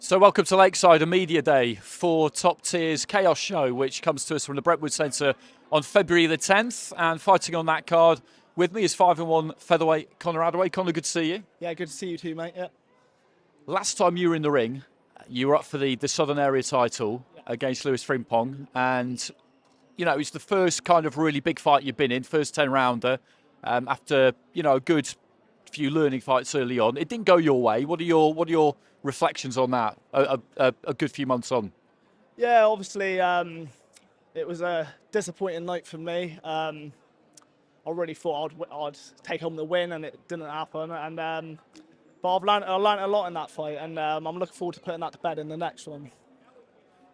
So welcome to Lakeside, a media day for Top Tier's Chaos Show, which comes to us from the Brentwood Centre on February the 10th. And fighting on that card with me is 5-1 featherweight Conor Adaway. Conor, good to see you. Yeah, good to see you too, mate. Yeah. Last time you were in the ring, you were up for the Southern Area title against Lewis Frimpong. And, you know, it was the first kind of really big fight you've been in, first 10-rounder, after, you know, a good few learning fights early on. It didn't go your way. What are your reflections on that a good few months on? Yeah, obviously, it was a disappointing night for me. I really thought I'd take home the win, and it didn't happen. And but I learned a lot in that fight, and I'm looking forward to putting that to bed in the next one.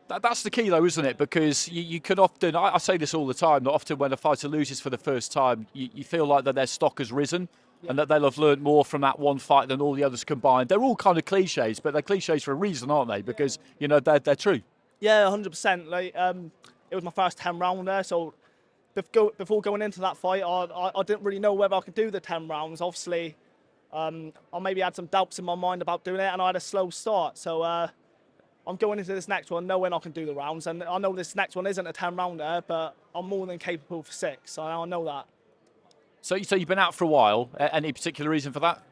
That's the key, though, isn't it? Because you can often, I say this all the time, that often when a fighter loses for the first time, you feel like that their stock has risen. Yeah. And that they'll have learned more from that one fight than all the others combined. They're all kind of cliches, but they're cliches for a reason, aren't they? Because, you know, they're true. Yeah, 100%. Like, it was my first 10-rounder, so before going into that fight, I didn't really know whether I could do the 10 rounds. Obviously, I maybe had some doubts in my mind about doing it, and I had a slow start. So I'm going into this next one knowing I can do the rounds, and I know this next one isn't a 10-rounder, but I'm more than capable for 6, so I know that. So you've been out for a while. Any particular reason for that?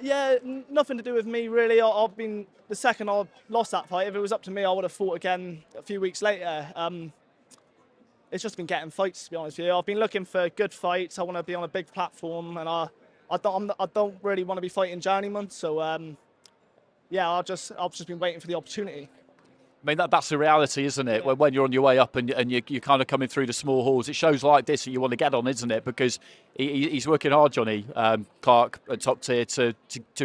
Yeah, nothing to do with me really. I've been, the second I lost that fight, if it was up to me, I would have fought again a few weeks later. It's just been getting fights, to be honest with you. I've been looking for good fights. I want to be on a big platform, and I don't really want to be fighting journeyman. So yeah, I've just been waiting for the opportunity. I mean, that's the reality, isn't it? Yeah. When you're on your way up and you're kind of coming through the small halls, it shows like this that you want to get on, isn't it? Because he's working hard, Johnny Clark, at Top Tier, to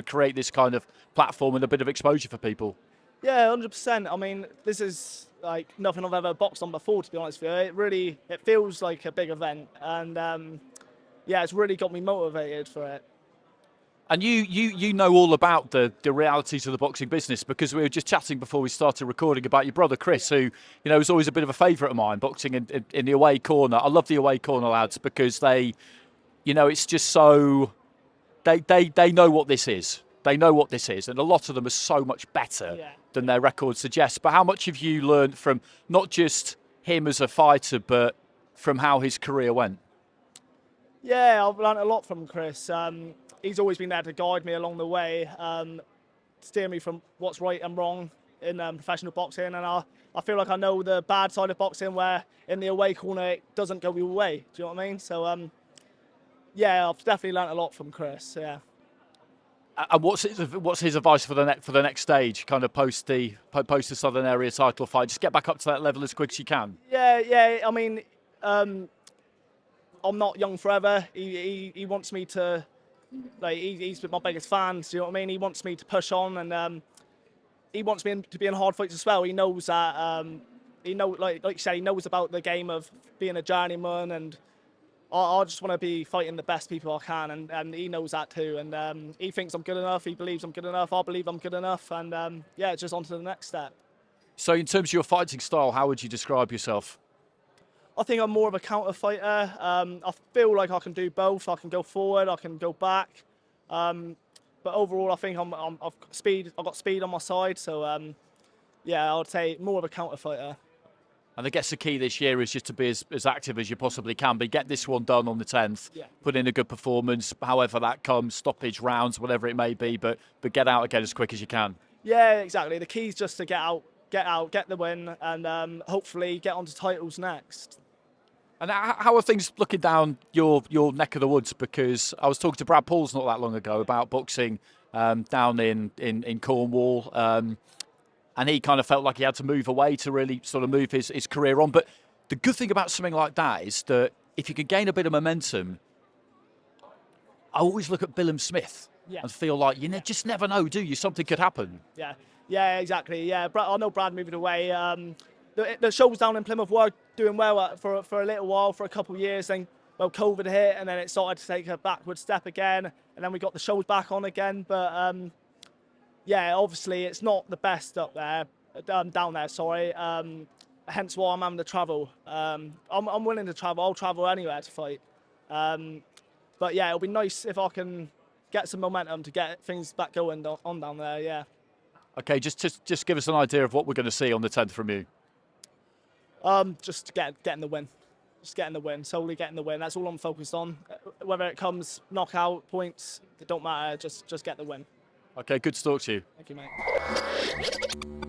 create this kind of platform and a bit of exposure for people. Yeah, 100%. I mean, this is like nothing I've ever boxed on before, to be honest with you. It feels like a big event, and yeah, it's really got me motivated for it. And you know all about the realities of the boxing business, because we were just chatting before we started recording about your brother Chris, who, you know, was always a bit of a favourite of mine, boxing in the away corner. I love the away corner lads because they, you know, it's just so, they know what this is. They know what this is, and a lot of them are so much better than their record suggests. But how much have you learned from not just him as a fighter, but from how his career went? Yeah, I've learned a lot from Chris. He's always been there to guide me along the way, steer me from what's right and wrong in professional boxing. And I feel like I know the bad side of boxing, where in the away corner it doesn't go your way. Do you know what I mean? So yeah, I've definitely learnt a lot from Chris. Yeah. And what's his advice for the next stage, kind of post the Southern Area title fight? Just get back up to that level as quick as you can. Yeah. I mean, I'm not young forever. He wants me to. Like, he's my biggest fan, do you know what I mean? He wants me to push on, and he wants me to be in hard fights as well. He knows that, like you said, he knows about the game of being a journeyman, and I just want to be fighting the best people I can, and he knows that too. And he thinks I'm good enough, he believes I'm good enough, I believe I'm good enough, and yeah, it's just on to the next step. So in terms of your fighting style, how would you describe yourself? I think I'm more of a counter fighter. I feel like I can do both. I can go forward, I can go back. But overall, I think I've got speed. I've got speed on my side. So yeah, I would say more of a counter fighter. And I guess the key this year is just to be as active as you possibly can be. Get this one done on the 10th. Yeah. Put in a good performance, however that comes, stoppage rounds, whatever it may be. But get out again as quick as you can. Yeah, exactly. The key is just to get out, get the win, and hopefully get onto titles next. And how are things looking down your neck of the woods? Because I was talking to Brad Pauls not that long ago about boxing down in Cornwall, and he kind of felt like he had to move away to really sort of move his career on. But the good thing about something like that is that if you can gain a bit of momentum, I always look at Billum Smith and feel like you just never know, do you? Something could happen. Yeah, exactly. Yeah, I know Brad moving away. The shows down in Plymouth were doing well for a little while, for a couple of years. Then, well, COVID hit, and then it started to take a backward step again. And then we got the shows back on again. But yeah, obviously it's not the best up there, down there. Sorry. Hence why I'm having to travel. I'm willing to travel. I'll travel anywhere to fight. But yeah, it'll be nice if I can get some momentum to get things back going on down there. Yeah. Okay, just give us an idea of what we're going to see on the 10th from you. Just getting the win. Just getting the win, solely getting the win. That's all I'm focused on. Whether it comes knockout points, it don't matter. Just get the win. Okay, good to talk to you. Thank you, mate.